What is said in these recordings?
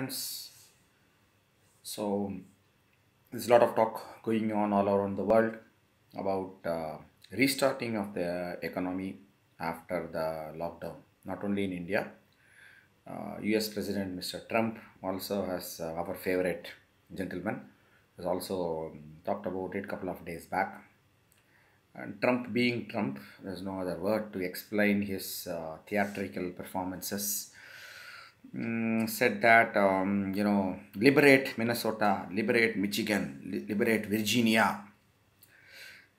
friends. So there's a lot of talk going on all around the world about restarting of the economy after the lockdown. Not only in India, U.S. President Mr. Trump also has our favorite gentleman has also talked about it a couple of days back. And Trump being Trump, there's no other word to explain his theatrical performances. Said that, liberate Minnesota, liberate Michigan, liberate Virginia,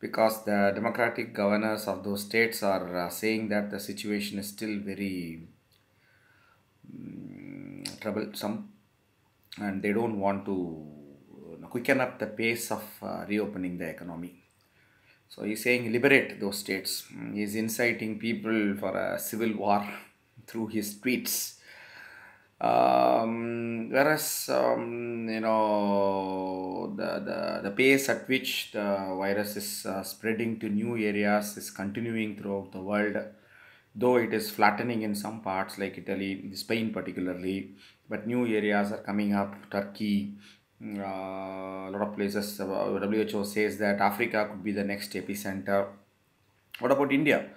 because the Democratic governors of those states are saying that the situation is still very troublesome and they don't want to quicken up the pace of reopening the economy. So he's saying liberate those states. He's inciting people for a civil war through his tweets. Whereas the pace at which the virus is spreading to new areas is continuing throughout the world, though it is flattening in some parts like Italy, Spain particularly, but new areas are coming up. Turkey, a lot of places. WHO says that Africa could be the next epicenter. What about India?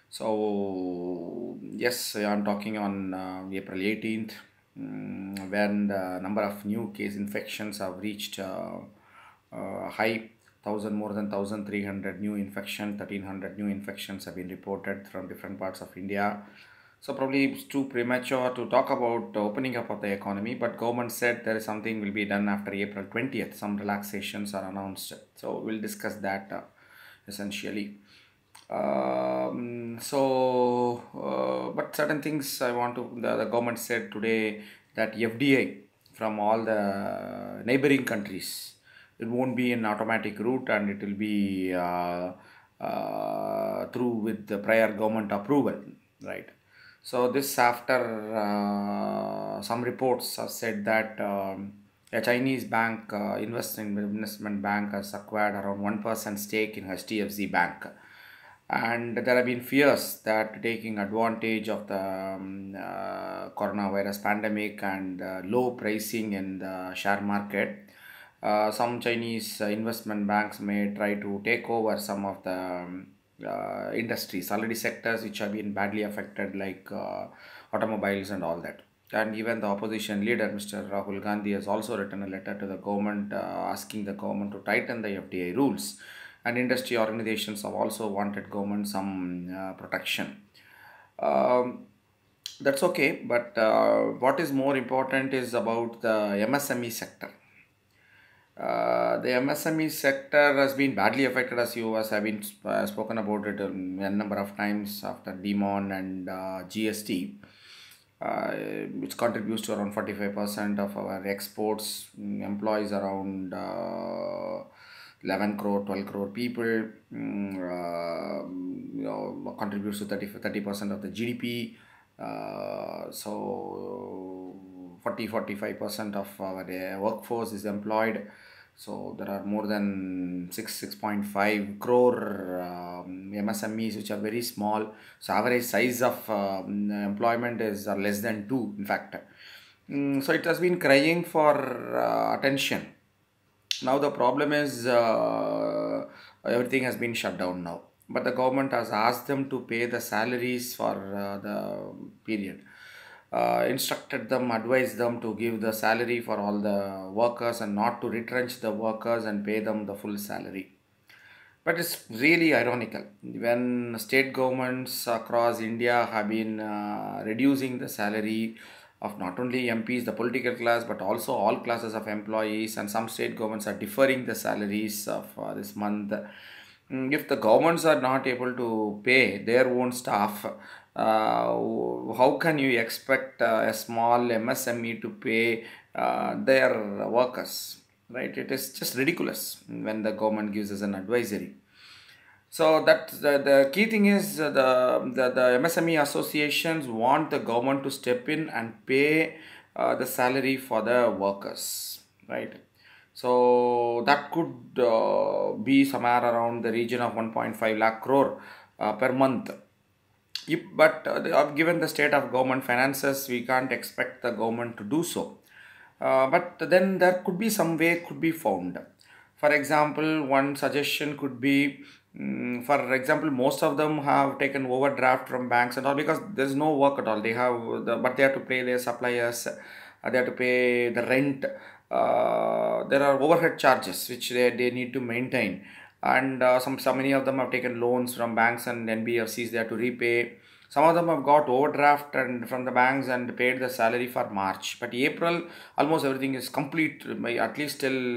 So yes, I'm talking on April 18th, when the number of new case infections have reached high. More than 1,300 new infections, 1,300 new infections have been reported from different parts of India. So probably it's too premature to talk about opening up of the economy, but government said there is something will be done after April 20th. Some relaxations are announced. So we'll discuss that essentially. But certain things I want to, the government said today that FDI from all the neighboring countries, it won't be an automatic route and it will be through with the prior government approval, right? So this after some reports have said that a Chinese bank, investment bank, has acquired around 1% stake in HDFC Bank. And there have been fears that taking advantage of the coronavirus pandemic and low pricing in the share market, some Chinese investment banks may try to take over some of the industries, already sectors which have been badly affected, like automobiles and all that. And even the opposition leader, Mr. Rahul Gandhi, has also written a letter to the government asking the government to tighten the FDI rules. And industry organizations have also wanted government some protection. That's okay, but what is more important is about the MSME sector. The MSME sector has been badly affected, as you have been spoken about it a number of times after DeMon and GST, which contributes to around 45% of our exports, employs around 11 crore, 12 crore people, contributes to 30% of the GDP. So 45% of our workforce is employed. So there are more than 6.5 crore MSMEs, which are very small. So average size of employment is less than 2, in fact. So it has been crying for attention. Now the problem is everything has been shut down now. But the government has asked them to pay the salaries for the period. Instructed them, advised them to give the salary for all the workers and not to retrench the workers and pay them the full salary. But it's really ironical when state governments across India have been reducing the salary of not only MPs, the political class, but also all classes of employees, and some state governments are deferring the salaries of this month. If the governments are not able to pay their own staff, how can you expect a small MSME to pay their workers, right? It is just ridiculous when the government gives us an advisory. So that the key thing is the MSME associations want the government to step in and pay the salary for the workers, right? So that could be somewhere around the region of 1.5 lakh crore per month. But given the state of government finances, we can't expect the government to do so. But then there could be some way could be found. For example, one suggestion could be, for example, most of them have taken overdraft from banks and all because there's no work at all. They have but they have to pay their suppliers, they have to pay the rent. There are overhead charges which they need to maintain, and some many of them have taken loans from banks and NBFCs. They have to repay. Some of them have got overdraft and from the banks and paid the salary for March. But April, almost everything is complete. By at least till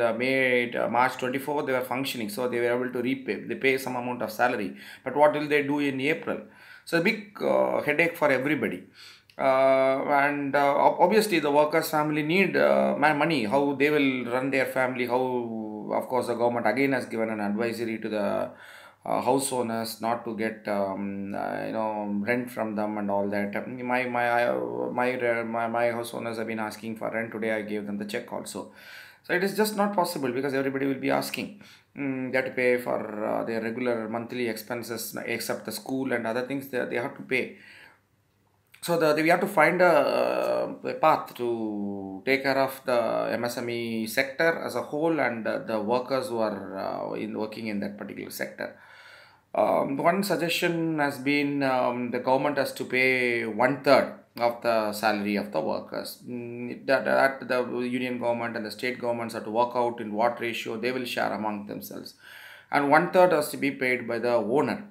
March 24, they were functioning, so they were able to repay. They pay some amount of salary. But what will they do in April? So a big headache for everybody. And obviously the workers family need money. How they will run their family? How, of course, the government again has given an advisory to the house owners not to get rent from them and all that. My house owners have been asking for rent. Today I gave them the check also. So it is just not possible because everybody will be asking. They have to pay for their regular monthly expenses except the school and other things they have to pay. So we have to find a path to take care of the MSME sector as a whole and the workers who are working in that particular sector. One suggestion has been the government has to pay one third of the salary of the workers. That the union government and the state governments have to work out in what ratio they will share among themselves. And one third has to be paid by the owner.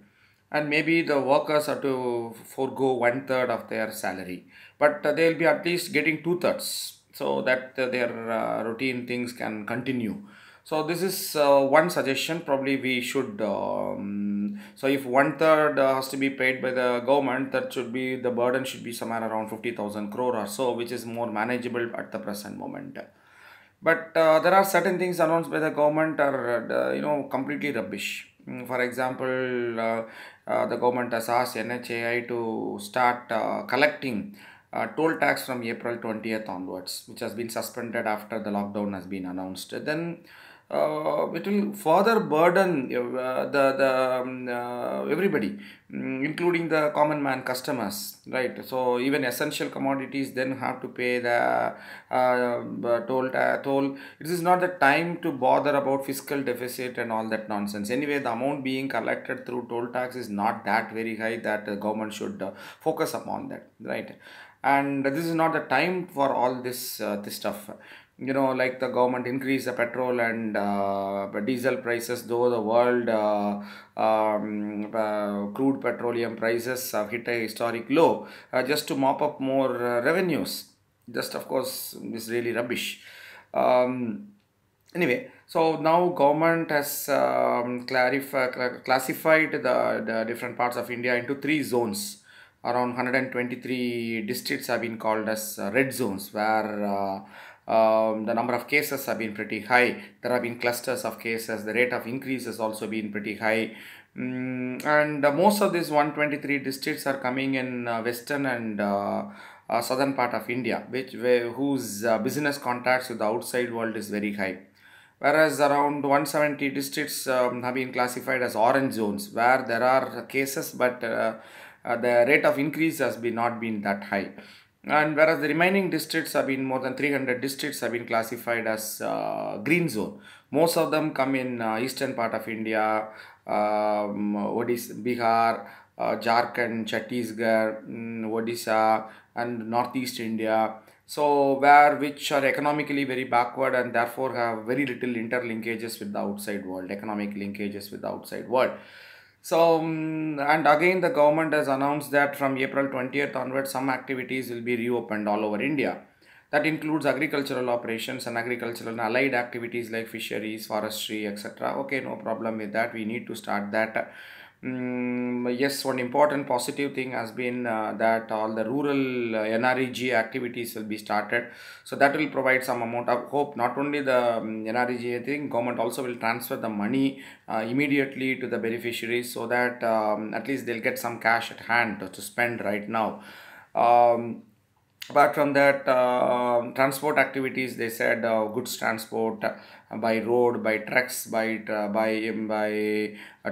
And maybe the workers have to forego one third of their salary. But they will be at least getting two thirds so that their routine things can continue. So this is one suggestion. Probably we should. So if one third has to be paid by the government, that should be the burden should be somewhere around 50,000 crore or so, which is more manageable at the present moment. But there are certain things announced by the government are completely rubbish. For example, the government has asked NHAI to start collecting toll tax from April 20th onwards, which has been suspended after the lockdown has been announced. Then it will further burden everybody, including the common man customers, right? So even essential commodities then have to pay the toll. It is not the time to bother about fiscal deficit and all that nonsense. Anyway, the amount being collected through toll tax is not that very high that the government should focus upon that, right? And this is not the time for all this stuff. Like the government increase the petrol and diesel prices, though the world crude petroleum prices have hit a historic low, just to mop up more revenues. Just, of course, is really rubbish. Anyway, so now government has classified the different parts of India into three zones. Around 123 districts have been called as red zones, where the number of cases have been pretty high. There have been clusters of cases. The rate of increase has also been pretty high. And most of these 123 districts are coming in western and southern part of India, whose business contacts with the outside world is very high. Whereas around 170 districts have been classified as orange zones, where there are cases, but the rate of increase has not been that high. And whereas the remaining districts have been, more than 300 districts have been classified as green zone. Most of them come in eastern part of India, Odisha, Bihar, Jharkhand, Chhattisgarh, Odisha, and northeast India. So which are economically very backward and therefore have very little interlinkages with the outside world, economic linkages with the outside world. So, and again the government has announced that from April 20th onwards, some activities will be reopened all over India. That includes agricultural operations and agricultural and allied activities like fisheries, forestry, etc. Okay, no problem with that. We need to start that. Yes, one important positive thing has been that all the rural NREG activities will be started. So that will provide some amount of hope. Not only the NREG thing, government also will transfer the money immediately to the beneficiaries so that at least they'll get some cash at hand to spend right now. Apart from that, transport activities, they said goods transport by road, by trucks, by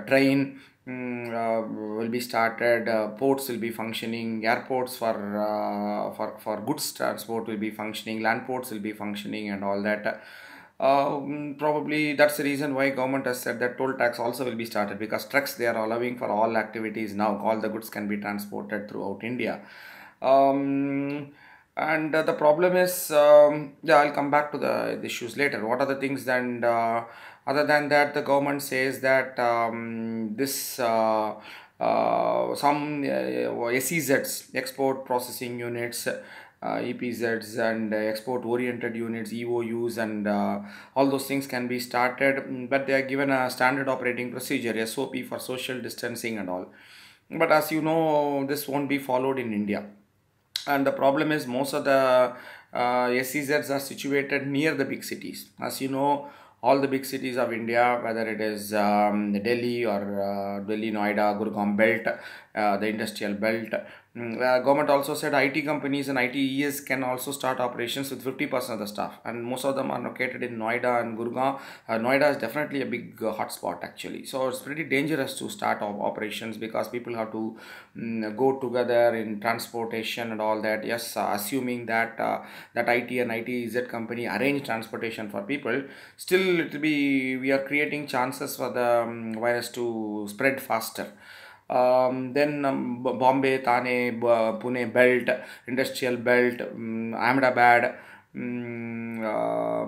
train, will be started. Ports will be functioning. Airports for goods transport will be functioning. Land ports will be functioning, and all that. Probably that's the reason why government has said that toll tax also will be started, because trucks they are allowing for all activities now. All the goods can be transported throughout India. Um, and the problem is, yeah, I'll come back to the issues later. What are the things then? Other than that, the government says that this some SEZs, export processing units, EPZs, and export oriented units, EOUs, and all those things can be started, but they are given a standard operating procedure, SOP, for social distancing and all. But as you know, this won't be followed in India. And the problem is, most of the SEZs are situated near the big cities. As you know, all the big cities of India, whether it is Delhi or Delhi, Noida, Gurgaon belt, the industrial belt. Government also said IT companies and ITES can also start operations with 50% of the staff, and most of them are located in Noida and Gurgaon. Noida is definitely a big hotspot actually, so it's pretty dangerous to start operations, because people have to go together in transportation and all that. Yes, assuming that that IT and ITZ company arrange transportation for people, still it will be, we are creating chances for the virus to spread faster. Then Bombay, Thane, Pune belt, industrial belt, Ahmedabad,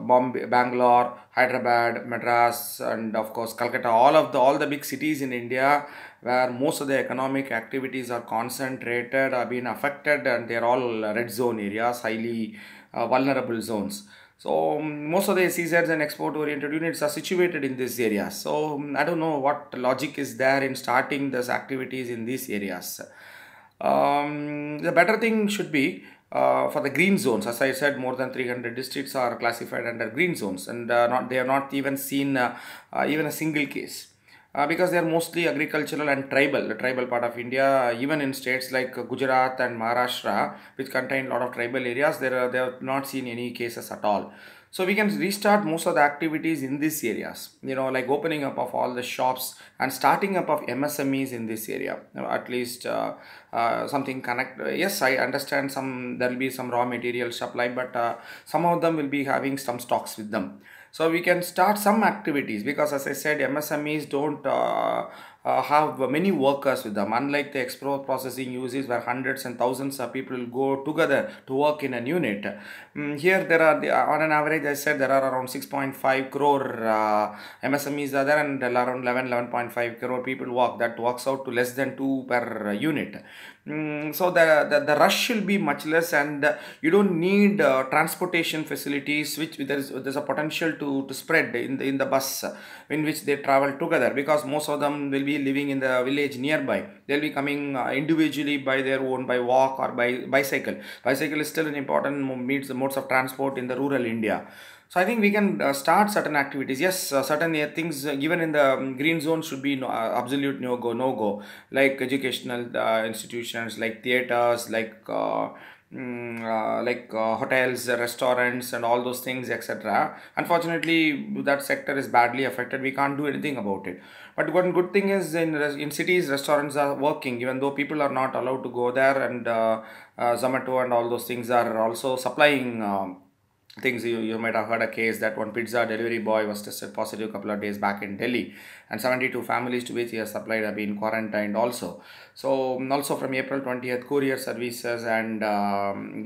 Bombay, Bangalore, Hyderabad, Madras, and of course Calcutta. All the big cities in India, where most of the economic activities are concentrated, are being affected, and they are all red zone areas, highly vulnerable zones. So most of the SEZs and export oriented units are situated in this area. So I don't know what logic is there in starting these activities in these areas. The better thing should be for the green zones. As I said, more than 300 districts are classified under green zones, and they have not even seen even a single case. Because they are mostly agricultural and tribal, the tribal part of India. Even in states like Gujarat and Maharashtra, which contain a lot of tribal areas, they have not seen any cases at all. So we can restart most of the activities in these areas, like opening up of all the shops and starting up of MSMEs in this area. At least something connect. Yes, I understand there will be some raw material supply, but some of them will be having some stocks with them. So we can start some activities, because as I said, MSMEs don't have many workers with them, unlike the export processing uses, where hundreds and thousands of people go together to work in a unit. Here there are, on an average, I said there are around 6.5 crore MSMEs are there, and around 11.5 crore people work. That works out to less than 2 per unit. So the rush will be much less, and you don't need transportation facilities, which there's a potential to spread in the bus in which they travel together, because most of them will be living in the village nearby. They'll be coming individually by their own, by walk or by bicycle. Bicycle is still an important modes of transport in the rural India. So I think we can start certain activities. Yes, certain things given in the green zone should be absolute no go, like educational institutions, like theaters, like hotels, restaurants, and all those things, etc. Unfortunately, that sector is badly affected. We can't do anything about it. But one good thing is, in cities, restaurants are working, even though people are not allowed to go there, and Zomato and all those things are also supplying. Things. You might have heard a case that one pizza delivery boy was tested positive a couple of days back in Delhi, and 72 families to which he has supplied have been quarantined also. So also from April 20th, courier services and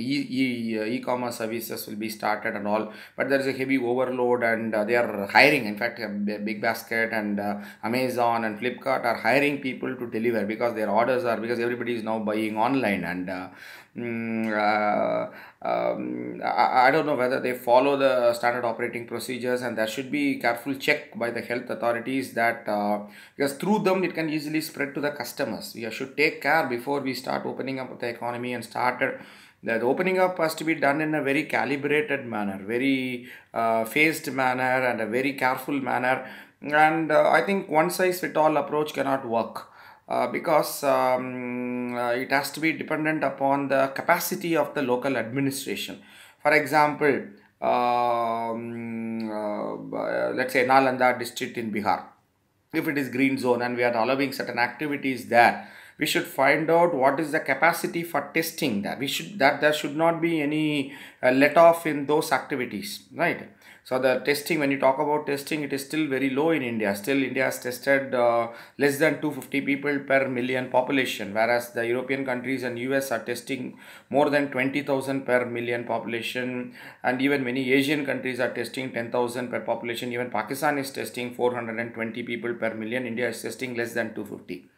e-commerce services will be started and all, but there is a heavy overload, and they are hiring. In fact, Big Basket and Amazon and Flipkart are hiring people to deliver, because their orders are, because everybody is now buying online, and I don't know whether they follow the standard operating procedures, and there should be careful check by the health authorities, that because through them it can easily spread to the customers. We should take care before we start opening up the economy, and started. The opening up has to be done in a very calibrated manner, very phased manner, and a very careful manner. And I think one size fit all approach cannot work. Because it has to be dependent upon the capacity of the local administration. For example, let's say Nalanda district in Bihar. if it is green zone and we are allowing certain activities there, we should find out what is the capacity for testing that we should, that there should not be any let off in those activities, right? So the testing, when you talk about testing, it is still very low in India. Still India has tested less than 250 people per million population, whereas the European countries and US are testing more than 20,000 per million population, and even many Asian countries are testing 10,000 per population. Even Pakistan is testing 420 people per million. India is testing less than 250.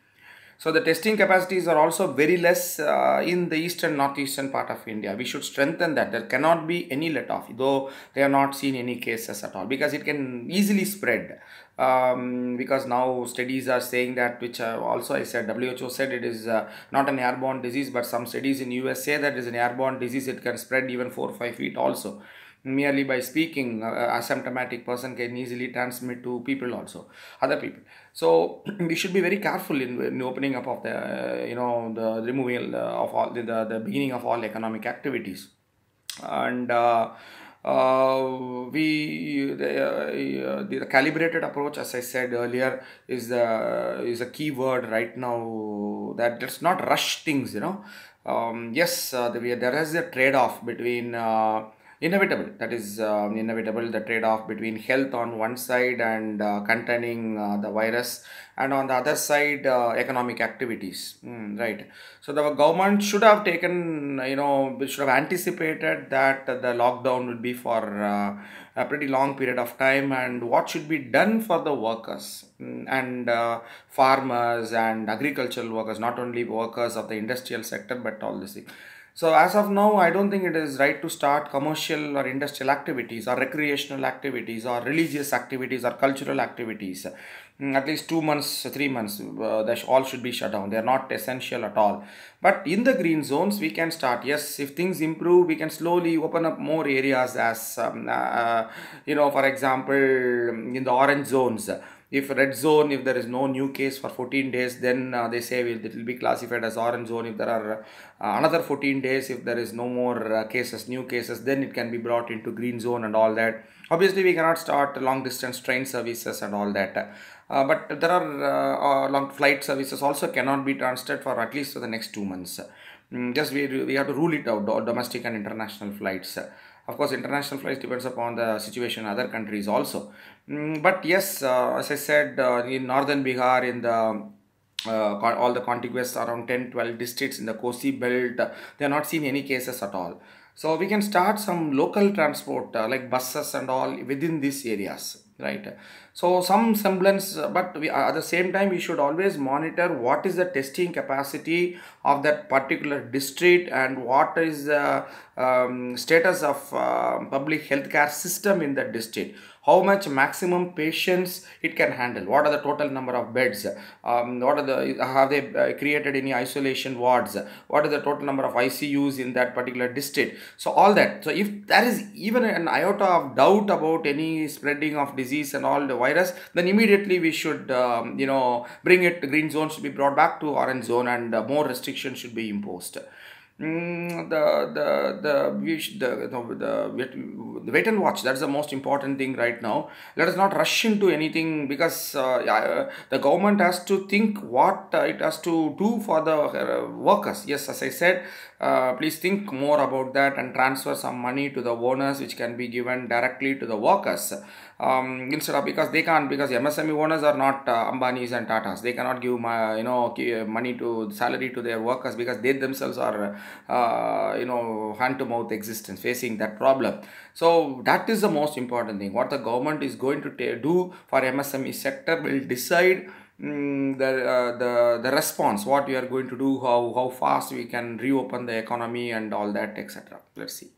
So the testing capacities are also very less in the eastern, northeastern part of India. We should strengthen that. There cannot be any let off, though they have not seen any cases at all, because it can easily spread. Because now studies are saying that, which also I said, WHO said it is not an airborne disease, but some studies in US say that it is an airborne disease. It can spread even 4 or 5 feet also. Merely by speaking, asymptomatic person can easily transmit to people also, other people. So we should be very careful in opening up of the the removal of all the beginning of all economic activities. And the calibrated approach, as I said earlier, is a key word right now, that let's not rush things, yes, there is a trade-off between inevitable, that is inevitable, the trade-off between health on one side and containing the virus, and on the other side economic activities, right? So the government should have taken, should have anticipated that the lockdown would be for a pretty long period of time, and what should be done for the workers, and farmers and agricultural workers, not only workers of the industrial sector, but all this thing. So as of now, I don't think it is right to start commercial or industrial activities or recreational activities or religious activities or cultural activities. At least 2 months, 3 months, they all should be shut down. They are not essential at all. But in the green zones, we can start. Yes, if things improve, we can slowly open up more areas as, for example, in the orange zones. If red zone, if there is no new case for 14 days, then they say it will be classified as orange zone. If there are another 14 days, if there is no more new cases, then it can be brought into green zone and all that. Obviously, we cannot start long distance train services and all that. But there are long flight services also cannot be transferred for at least for the next 2 months. Just we have to rule it out, domestic and international flights. Of course, international flights depends upon the situation in other countries also. But yes, as I said, in northern Bihar, in the all the contiguous around 10-12 districts in the Kosi belt, they are not seen any cases at all. So we can start some local transport like buses and all within these areas, right? So some semblance, but at the same time, we should always monitor what is the testing capacity of that particular district, and what is the status of public healthcare system in that district. How much maximum patients it can handle, what are the total number of beds, have they created any isolation wards, what is the total number of ICUs in that particular district. So all that, so if there is even an iota of doubt about any spreading of disease and all the virus, then immediately we should bring it, green zone should be brought back to orange zone, and more restrictions should be imposed. The wait and watch, that's the most important thing right now. Let us not rush into anything, because the government has to think what it has to do for the workers. Yes, as I said, please think more about that and transfer some money to the owners, which can be given directly to the workers, instead of, because they can't, because MSME owners are not Ambanis and Tatas. They cannot give money to salary to their workers, because they themselves are hand to mouth existence, facing that problem. So that is the most important thing. What the government is going to do for MSME sector will decide the response, what we are going to do, how fast we can reopen the economy and all that, etc. Let's see.